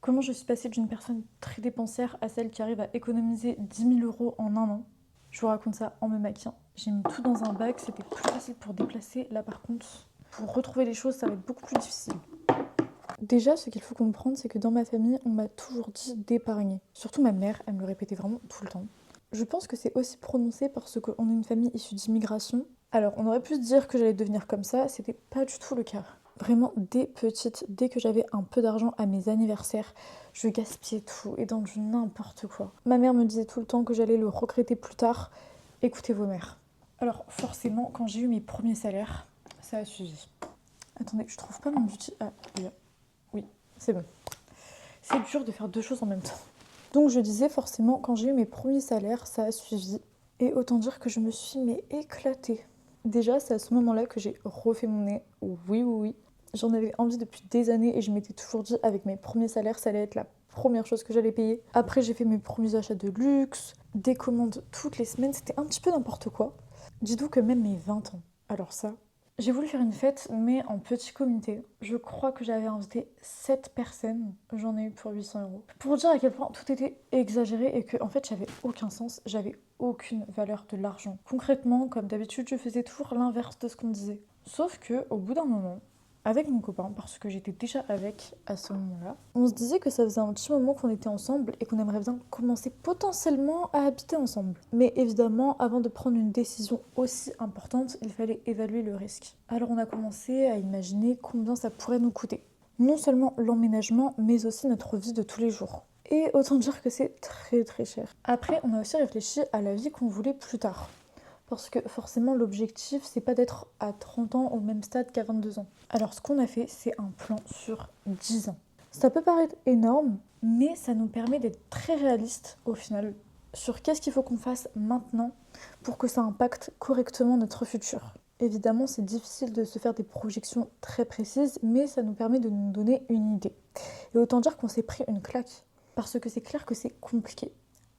Comment je suis passée d'une personne très dépensière à celle qui arrive à économiser 10 000 € en un an. Je vous raconte ça en me maquillant. J'ai mis tout dans un bac, c'était plus facile pour déplacer. Là par contre, pour retrouver les choses, ça va être beaucoup plus difficile. Déjà, ce qu'il faut comprendre, c'est que dans ma famille, on m'a toujours dit d'épargner. Surtout ma mère, elle me le répétait vraiment tout le temps. Je pense que c'est aussi prononcé parce qu'on est une famille issue d'immigration. Alors, on aurait pu se dire que j'allais devenir comme ça, c'était pas du tout le cas. Vraiment, dès petite, dès que j'avais un peu d'argent à mes anniversaires, je gaspillais tout et dans du n'importe quoi. Ma mère me disait tout le temps que j'allais le regretter plus tard. Écoutez vos mères. Alors, forcément, quand j'ai eu mes premiers salaires, ça a suivi. Attendez, je trouve pas mon budget. Ah, il y a... Oui, c'est bon. C'est dur de faire deux choses en même temps. Donc je disais forcément, quand j'ai eu mes premiers salaires, ça a suivi. Et autant dire que je me suis éclatée. Déjà, c'est à ce moment-là que j'ai refait mon nez. Oui. J'en avais envie depuis des années et je m'étais toujours dit avec mes premiers salaires, ça allait être la première chose que j'allais payer. Après, j'ai fait mes premiers achats de luxe, des commandes toutes les semaines, c'était un petit peu n'importe quoi. Dites-vous que même mes 20 ans. Alors ça, j'ai voulu faire une fête, mais en petit comité. Je crois que j'avais invité 7 personnes. J'en ai eu pour 800 €. Pour dire à quel point tout était exagéré et que, en fait, j'avais aucun sens, j'avais aucune valeur de l'argent. Concrètement, comme d'habitude, je faisais toujours l'inverse de ce qu'on me disait. Sauf que, au bout d'un moment, avec mon copain, parce que j'étais déjà avec à ce moment-là, on se disait que ça faisait un petit moment qu'on était ensemble et qu'on aimerait bien commencer potentiellement à habiter ensemble. Mais évidemment, avant de prendre une décision aussi importante, il fallait évaluer le risque. Alors on a commencé à imaginer combien ça pourrait nous coûter. Non seulement l'emménagement, mais aussi notre vie de tous les jours. Et autant dire que c'est très très cher. Après, on a aussi réfléchi à la vie qu'on voulait plus tard. Parce que forcément, l'objectif, c'est pas d'être à 30 ans au même stade qu'à 22 ans. Alors, ce qu'on a fait, c'est un plan sur 10 ans. Ça peut paraître énorme, mais ça nous permet d'être très réalistes au final sur qu'est-ce qu'il faut qu'on fasse maintenant pour que ça impacte correctement notre futur. Évidemment, c'est difficile de se faire des projections très précises, mais ça nous permet de nous donner une idée. Et autant dire qu'on s'est pris une claque, parce que c'est clair que c'est compliqué.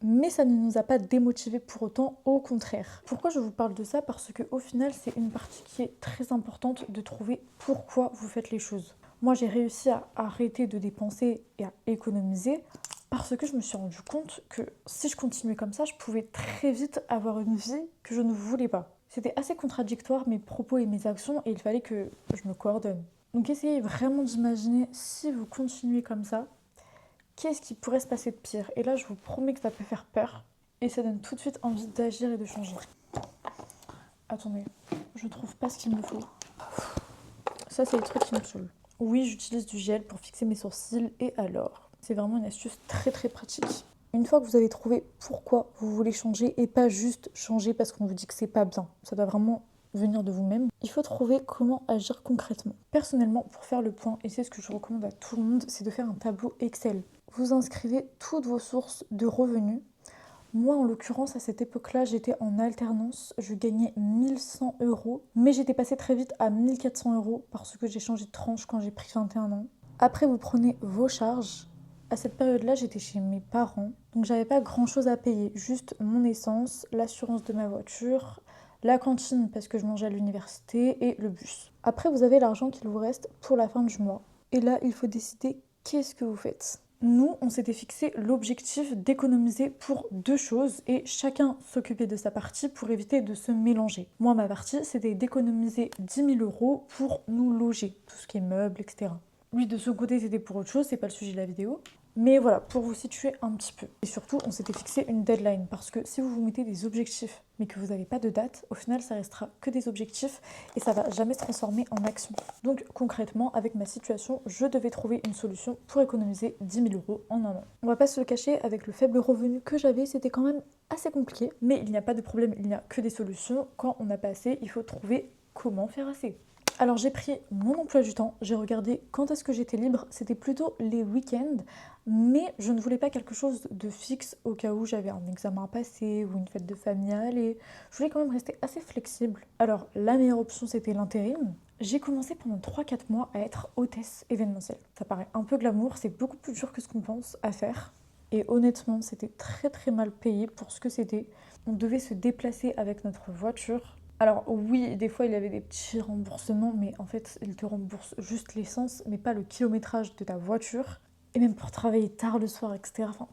Mais ça ne nous a pas démotivés pour autant, au contraire. Pourquoi je vous parle de ça? Parce qu'au final, c'est une partie qui est très importante de trouver pourquoi vous faites les choses. Moi, j'ai réussi à arrêter de dépenser et à économiser parce que je me suis rendu compte que si je continuais comme ça, je pouvais très vite avoir une vie que je ne voulais pas. C'était assez contradictoire, mes propos et mes actions, et il fallait que je me coordonne. Donc essayez vraiment d'imaginer si vous continuez comme ça, qu'est-ce qui pourrait se passer de pire? Et là, je vous promets que ça peut faire peur. Et ça donne tout de suite envie d'agir et de changer. Attendez, je trouve pas ce qu'il me faut. Ça, c'est les trucs qui me saoulent. Oui, j'utilise du gel pour fixer mes sourcils. Et alors? C'est vraiment une astuce très très pratique. Une fois que vous avez trouvé pourquoi vous voulez changer et pas juste changer parce qu'on vous dit que c'est pas bien, ça doit vraiment venir de vous-même, il faut trouver comment agir concrètement. Personnellement, pour faire le point, et c'est ce que je recommande à tout le monde, c'est de faire un tableau Excel. Vous inscrivez toutes vos sources de revenus. Moi, en l'occurrence, à cette époque-là, j'étais en alternance, je gagnais 1 100 €, mais j'étais passée très vite à 1 400 € parce que j'ai changé de tranche quand j'ai pris 21 ans. Après, vous prenez vos charges. À cette période-là, j'étais chez mes parents, donc j'avais pas grand-chose à payer, juste mon essence, l'assurance de ma voiture, la cantine parce que je mangeais à l'université et le bus. Après, vous avez l'argent qu'il vous reste pour la fin du mois. Et là, il faut décider qu'est-ce que vous faites. Nous, on s'était fixé l'objectif d'économiser pour deux choses et chacun s'occupait de sa partie pour éviter de se mélanger. Moi, ma partie, c'était d'économiser 10 000 € pour nous loger, tout ce qui est meubles, etc. Lui, de son côté, c'était pour autre chose, c'est pas le sujet de la vidéo. Mais voilà, pour vous situer un petit peu. Et surtout, on s'était fixé une deadline, parce que si vous vous mettez des objectifs, mais que vous n'avez pas de date, au final, ça restera que des objectifs et ça va jamais se transformer en action. Donc concrètement, avec ma situation, je devais trouver une solution pour économiser 10 000 € en un an. On va pas se le cacher, avec le faible revenu que j'avais, c'était quand même assez compliqué. Mais il n'y a pas de problème, il n'y a que des solutions. Quand on n'a pas assez, il faut trouver comment faire assez. Alors j'ai pris mon emploi du temps, j'ai regardé quand est-ce que j'étais libre, c'était plutôt les week-ends, mais je ne voulais pas quelque chose de fixe au cas où j'avais un examen à passer ou une fête de famille à aller. Je voulais quand même rester assez flexible. Alors la meilleure option c'était l'intérim. J'ai commencé pendant 3-4 mois à être hôtesse événementielle. Ça paraît un peu glamour, c'est beaucoup plus dur que ce qu'on pense à faire. Et honnêtement, c'était très très mal payé pour ce que c'était. On devait se déplacer avec notre voiture. Alors oui, des fois il y avait des petits remboursements, mais en fait ils te remboursent juste l'essence, mais pas le kilométrage de ta voiture. Et même pour travailler tard le soir, etc. Enfin,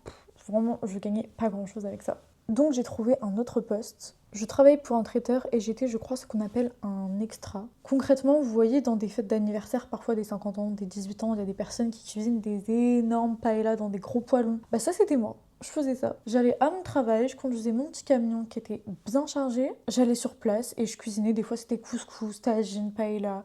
vraiment, je gagnais pas grand-chose avec ça. Donc j'ai trouvé un autre poste. Je travaillais pour un traiteur et j'étais, je crois, ce qu'on appelle un extra. Concrètement, vous voyez, dans des fêtes d'anniversaire, parfois des 50 ans, des 18 ans, il y a des personnes qui cuisinent des énormes paellas dans des gros poêlons. Bah ça, c'était moi. Je faisais ça. J'allais à mon travail, je conduisais mon petit camion qui était bien chargé. J'allais sur place et je cuisinais. Des fois, c'était couscous, tagine, paella,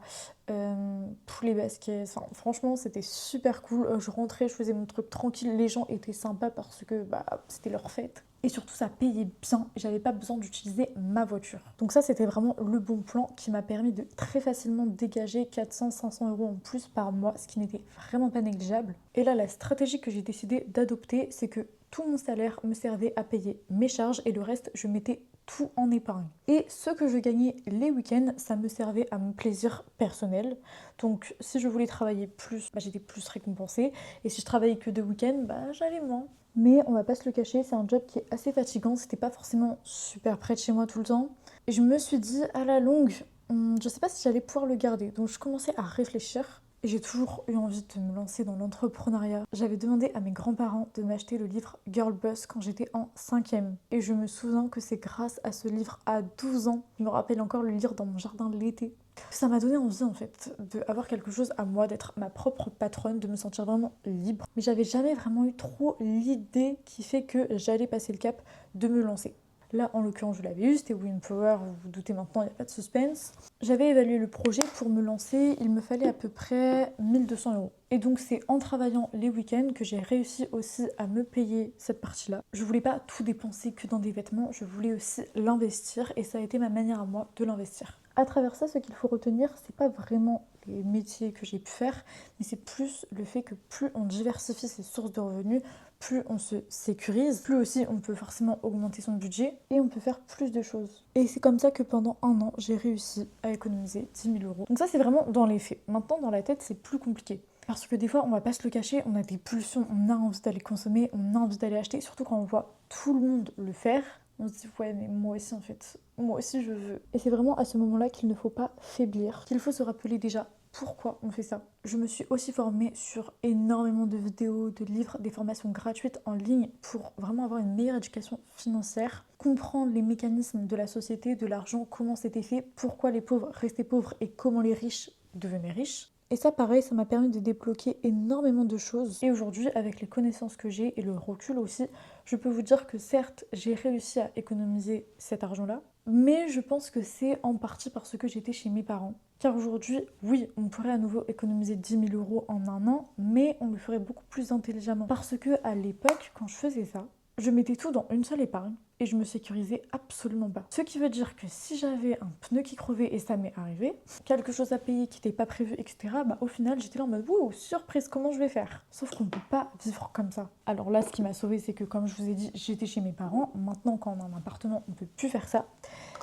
poulet basquet. Enfin, franchement, c'était super cool. Je rentrais, je faisais mon truc tranquille. Les gens étaient sympas parce que bah, c'était leur fête. Et surtout, ça payait bien. J'avais pas besoin d'utiliser ma voiture. Donc ça, c'était vraiment le bon plan qui m'a permis de très facilement dégager 400-500 euros en plus par mois, ce qui n'était vraiment pas négligeable. Et là, la stratégie que j'ai décidé d'adopter, c'est que tout mon salaire me servait à payer mes charges et le reste, je mettais tout en épargne. Et ce que je gagnais les week-ends, ça me servait à mon plaisir personnel. Donc si je voulais travailler plus, bah, j'étais plus récompensée. Et si je travaillais que 2 week-ends, bah, j'allais moins. Mais on va pas se le cacher, c'est un job qui est assez fatigant. C'était pas forcément super près de chez moi tout le temps. Et je me suis dit, à la longue, je sais pas si j'allais pouvoir le garder. Donc je commençais à réfléchir. Et j'ai toujours eu envie de me lancer dans l'entrepreneuriat. J'avais demandé à mes grands-parents de m'acheter le livre Girl Boss quand j'étais en 5e. Et je me souviens que c'est grâce à ce livre à 12 ans, je me rappelle encore le lire dans mon jardin l'été, ça m'a donné envie en fait d'avoir quelque chose à moi, d'être ma propre patronne, de me sentir vraiment libre. Mais j'avais jamais vraiment eu trop l'idée qui fait que j'allais passer le cap de me lancer. Là, en l'occurrence, je l'avais eu, c'était Power, vous vous doutez maintenant, il n'y a pas de suspense. J'avais évalué le projet pour me lancer, il me fallait à peu près 1200 euros. Et donc c'est en travaillant les week-ends que j'ai réussi aussi à me payer cette partie-là. Je voulais pas tout dépenser que dans des vêtements, je voulais aussi l'investir et ça a été ma manière à moi de l'investir. À travers ça, ce qu'il faut retenir, c'est pas vraiment les métiers que j'ai pu faire, mais c'est plus le fait que plus on diversifie ses sources de revenus, plus on se sécurise, plus aussi on peut forcément augmenter son budget et on peut faire plus de choses. Et c'est comme ça que pendant un an, j'ai réussi à économiser 10 000 euros. Donc ça, c'est vraiment dans les faits. Maintenant, dans la tête, c'est plus compliqué. Parce que des fois, on va pas se le cacher, on a des pulsions, on a envie d'aller consommer, on a envie d'aller acheter, surtout quand on voit tout le monde le faire. On se dit, ouais, mais moi aussi en fait, moi aussi je veux. Et c'est vraiment à ce moment-là qu'il ne faut pas faiblir, qu'il faut se rappeler déjà pourquoi on fait ça. Je me suis aussi formée sur énormément de vidéos, de livres, des formations gratuites en ligne pour vraiment avoir une meilleure éducation financière, comprendre les mécanismes de la société, de l'argent, comment c'était fait, pourquoi les pauvres restaient pauvres et comment les riches devenaient riches. Et ça, pareil, ça m'a permis de débloquer énormément de choses. Et aujourd'hui, avec les connaissances que j'ai et le recul aussi, je peux vous dire que certes, j'ai réussi à économiser cet argent-là, mais je pense que c'est en partie parce que j'étais chez mes parents. Car aujourd'hui, oui, on pourrait à nouveau économiser 10 000 euros en un an, mais on le ferait beaucoup plus intelligemment. Parce que à l'époque, quand je faisais ça, je mettais tout dans une seule épargne et je me sécurisais absolument pas. Ce qui veut dire que si j'avais un pneu qui crevait et ça m'est arrivé, quelque chose à payer qui n'était pas prévu, etc., bah au final j'étais là en mode wouh, surprise, comment je vais faire? Sauf qu'on ne peut pas vivre comme ça. Alors là, ce qui m'a sauvée, c'est que comme je vous ai dit, j'étais chez mes parents. Maintenant, quand on a un appartement, on ne peut plus faire ça.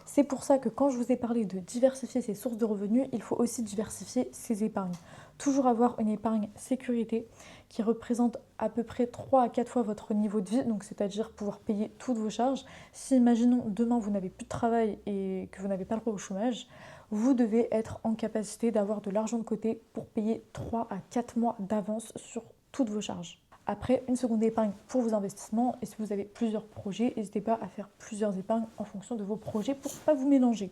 C'est pour ça que quand je vous ai parlé de diversifier ses sources de revenus, il faut aussi diversifier ses épargnes. Toujours avoir une épargne sécurité qui représente à peu près 3 à 4 fois votre niveau de vie, donc c'est-à-dire pouvoir payer toutes vos charges. Si, imaginons, demain vous n'avez plus de travail et que vous n'avez pas le droit au chômage, vous devez être en capacité d'avoir de l'argent de côté pour payer 3 à 4 mois d'avance sur toutes vos charges. Après, une seconde épargne pour vos investissements. Et si vous avez plusieurs projets, n'hésitez pas à faire plusieurs épargnes en fonction de vos projets pour ne pas vous mélanger.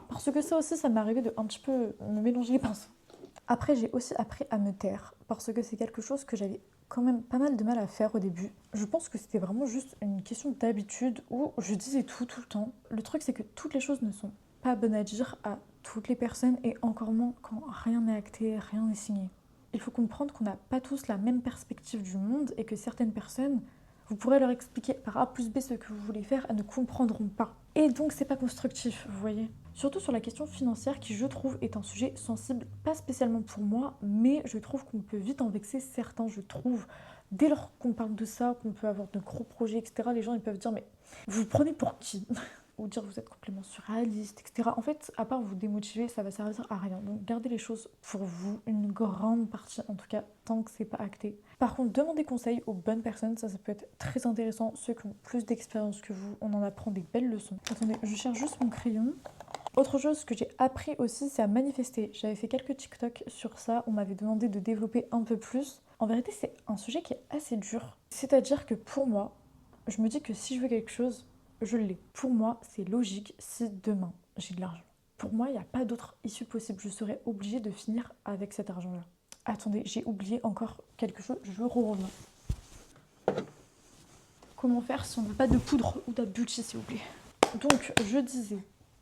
Parce que ça aussi, ça m'est arrivé de un petit peu me mélanger les pinceaux. Après, j'ai aussi appris à me taire parce que c'est quelque chose que j'avais quand même pas mal de mal à faire au début. Je pense que c'était vraiment juste une question d'habitude où je disais tout le temps. Le truc, c'est que toutes les choses ne sont pas bonnes à dire à toutes les personnes et encore moins quand rien n'est acté, rien n'est signé. Il faut comprendre qu'on n'a pas tous la même perspective du monde et que certaines personnes, vous pourrez leur expliquer par A plus B ce que vous voulez faire, elles ne comprendront pas. Et donc c'est pas constructif, vous voyez. Surtout sur la question financière qui, je trouve, est un sujet sensible, pas spécialement pour moi, mais je trouve qu'on peut vite en vexer certains, je trouve. Dès lors qu'on parle de ça, qu'on peut avoir de gros projets, etc., les gens ils peuvent dire mais vous vous prenez pour qui? Ou dire vous êtes complètement surréaliste, etc. En fait, à part vous démotiver, ça va servir à rien. Donc gardez les choses pour vous, une grande partie en tout cas, tant que c'est pas acté. Par contre, demandez conseil aux bonnes personnes, ça peut être très intéressant. Ceux qui ont plus d'expérience que vous, on en apprend des belles leçons. Attendez, je cherche juste mon crayon. Autre chose que j'ai appris aussi, c'est à manifester. J'avais fait quelques TikTok sur ça, on m'avait demandé de développer un peu plus. En vérité, c'est un sujet qui est assez dur. C'est-à-dire que pour moi, je me dis que si je veux quelque chose, je l'ai. Pour moi, c'est logique si demain j'ai de l'argent. Pour moi, il n'y a pas d'autre issue possible. Je serais obligée de finir avec cet argent-là. Attendez, j'ai oublié encore quelque chose, je reviens. Comment faire si on n'a pas de poudre ou d'abulchi, s'il vous plaît? Donc, je disais,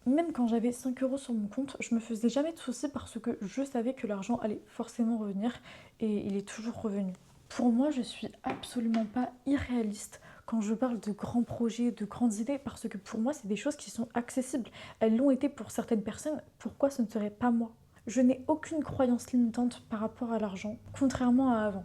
même quand j'avais 5 euros sur mon compte, je me faisais jamais de soucis parce que je savais que l'argent allait forcément revenir et il est toujours revenu. Pour moi, je suis absolument pas irréaliste quand je parle de grands projets, de grandes idées, parce que pour moi, c'est des choses qui sont accessibles. Elles l'ont été pour certaines personnes, pourquoi ce ne serait pas moi? Je n'ai aucune croyance limitante par rapport à l'argent, contrairement à avant.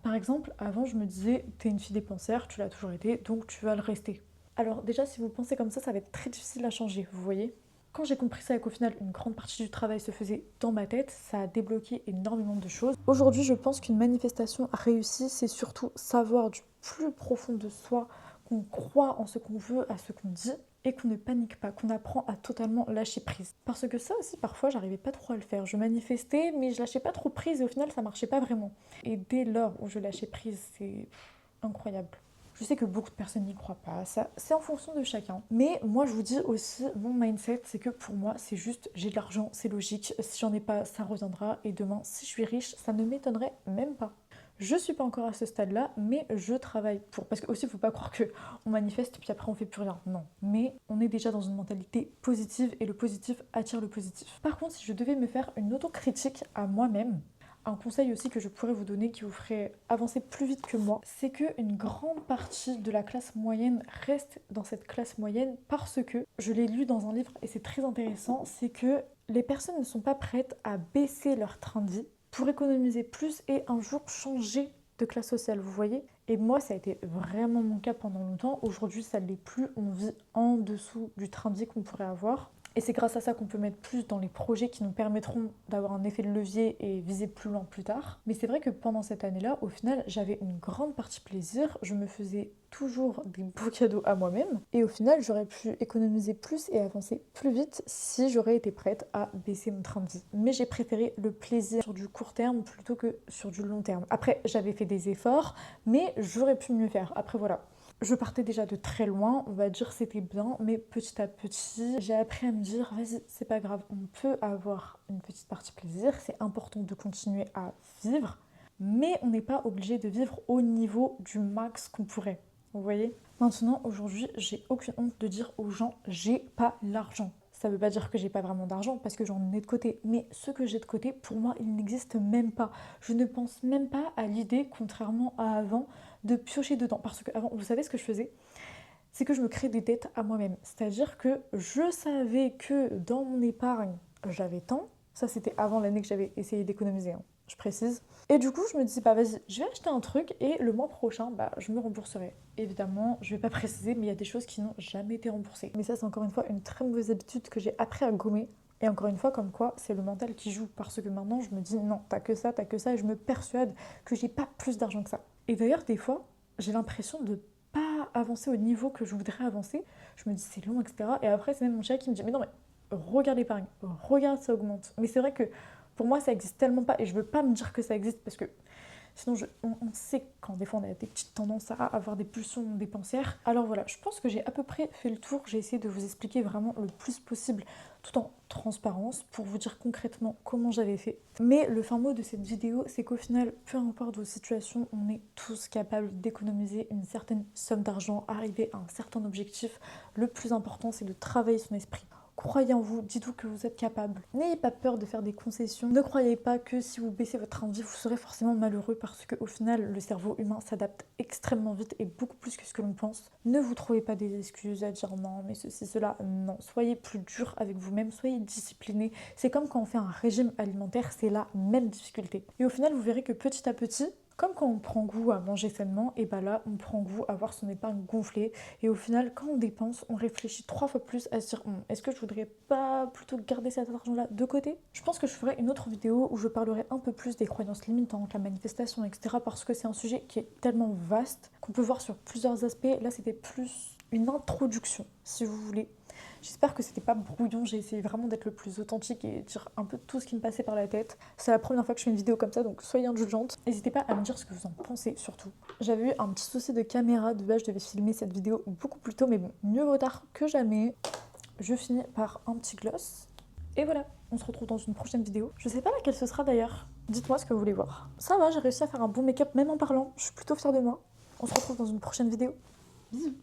Par exemple, avant, je me disais, t'es une fille dépensière, tu l'as toujours été, donc tu vas le rester. Alors déjà, si vous pensez comme ça va être très difficile à changer, vous voyez. Quand j'ai compris ça et qu'au final, une grande partie du travail se faisait dans ma tête, ça a débloqué énormément de choses. Aujourd'hui, je pense qu'une manifestation réussie, c'est surtout savoir du plus profond de soi qu'on croit en ce qu'on veut, à ce qu'on dit, et qu'on ne panique pas, qu'on apprend à totalement lâcher prise. Parce que ça aussi, parfois, j'arrivais pas trop à le faire. Je manifestais, mais je lâchais pas trop prise et au final, ça marchait pas vraiment. Et dès lors où je lâchais prise, c'est incroyable. Je sais que beaucoup de personnes n'y croient pas, ça c'est en fonction de chacun. Mais moi je vous dis aussi, mon mindset c'est que pour moi c'est juste j'ai de l'argent, c'est logique, si j'en ai pas ça reviendra et demain si je suis riche ça ne m'étonnerait même pas. Je suis pas encore à ce stade-là, mais je travaille pour. Parce que aussi, il faut pas croire que on manifeste puis après on fait plus rien. Non. Mais on est déjà dans une mentalité positive et le positif attire le positif. Par contre, si je devais me faire une autocritique à moi-même, un conseil aussi que je pourrais vous donner qui vous ferait avancer plus vite que moi, c'est qu'une grande partie de la classe moyenne reste dans cette classe moyenne parce que, je l'ai lu dans un livre et c'est très intéressant, c'est que les personnes ne sont pas prêtes à baisser leur train de vie pour économiser plus et un jour changer de classe sociale, vous voyez. Et moi, ça a été vraiment mon cas pendant longtemps. Aujourd'hui, ça ne l'est plus. On vit en dessous du train de vie qu'on pourrait avoir. Et c'est grâce à ça qu'on peut mettre plus dans les projets qui nous permettront d'avoir un effet de levier et viser plus loin plus tard. Mais c'est vrai que pendant cette année-là, au final, j'avais une grande partie plaisir. Je me faisais toujours des beaux cadeaux à moi-même. Et au final, j'aurais pu économiser plus et avancer plus vite si j'aurais été prête à baisser mon train de vie. Mais j'ai préféré le plaisir sur du court terme plutôt que sur du long terme. Après, j'avais fait des efforts, mais j'aurais pu mieux faire. Après, voilà. Je partais déjà de très loin, on va dire c'était bien, mais petit à petit, j'ai appris à me dire, vas-y, c'est pas grave, on peut avoir une petite partie plaisir, c'est important de continuer à vivre, mais on n'est pas obligé de vivre au niveau du max qu'on pourrait, vous voyez. Maintenant, aujourd'hui, j'ai aucune honte de dire aux gens, j'ai pas l'argent. Ça veut pas dire que j'ai pas vraiment d'argent parce que j'en ai de côté, mais ce que j'ai de côté, pour moi, il n'existe même pas. Je ne pense même pas à l'idée, contrairement à avant, de piocher dedans. Parce que avant, vous savez ce que je faisais? C'est que je me crée des dettes à moi-même. C'est-à-dire que je savais que dans mon épargne, j'avais tant. Ça, c'était avant l'année que j'avais essayé d'économiser, hein, je précise. Et du coup, je me dis, bah vas-y, je vais acheter un truc et le mois prochain, bah, je me rembourserai. Évidemment, je vais pas préciser, mais il y a des choses qui n'ont jamais été remboursées. Mais ça, c'est encore une fois une très mauvaise habitude que j'ai appris à gommer. Et encore une fois, comme quoi, c'est le mental qui joue. Parce que maintenant, je me dis, non, t'as que ça, et je me persuade que j'ai pas plus d'argent que ça. Et d'ailleurs, des fois, j'ai l'impression de pas avancer au niveau que je voudrais avancer. Je me dis, c'est long, etc. Et après, c'est même mon chéri qui me dit, mais non, mais regarde l'épargne, regarde, ça augmente. Mais c'est vrai que pour moi, ça existe tellement pas et je veux pas me dire que ça existe parce que sinon, on sait quand des fois on a des petites tendances à avoir des pulsions dépensières. Alors voilà, je pense que j'ai à peu près fait le tour. J'ai essayé de vous expliquer vraiment le plus possible tout en transparence pour vous dire concrètement comment j'avais fait. Mais le fin mot de cette vidéo, c'est qu'au final, peu importe vos situations, on est tous capables d'économiser une certaine somme d'argent, arriver à un certain objectif. Le plus important, c'est de travailler son esprit. Croyez en vous, dites-vous que vous êtes capable. N'ayez pas peur de faire des concessions. Ne croyez pas que si vous baissez votre train de vie, vous serez forcément malheureux parce qu'au final, le cerveau humain s'adapte extrêmement vite et beaucoup plus que ce que l'on pense. Ne vous trouvez pas des excuses à dire non, mais ceci, cela, non. Soyez plus dur avec vous-même, soyez discipliné. C'est comme quand on fait un régime alimentaire, c'est la même difficulté. Et au final, vous verrez que petit à petit, comme quand on prend goût à manger sainement, et bah là, on prend goût à voir son épargne gonfler. Et au final, quand on dépense, on réfléchit 3 fois plus à se dire est-ce que je voudrais pas plutôt garder cet argent-là de côté? Je pense que je ferai une autre vidéo où je parlerai un peu plus des croyances limitantes, la manifestation, etc. Parce que c'est un sujet qui est tellement vaste qu'on peut voir sur plusieurs aspects. Là, c'était plus une introduction, si vous voulez. J'espère que c'était pas brouillon, j'ai essayé vraiment d'être le plus authentique et dire un peu tout ce qui me passait par la tête. C'est la première fois que je fais une vidéo comme ça, donc soyez indulgentes. N'hésitez pas à me dire ce que vous en pensez surtout. J'avais eu un petit souci de caméra, de base je devais filmer cette vidéo beaucoup plus tôt, mais bon, mieux vaut tard que jamais. Je finis par un petit gloss. Et voilà, on se retrouve dans une prochaine vidéo. Je sais pas laquelle ce sera d'ailleurs. Dites-moi ce que vous voulez voir. Ça va, j'ai réussi à faire un bon make-up même en parlant. Je suis plutôt fière de moi. On se retrouve dans une prochaine vidéo. Bisous.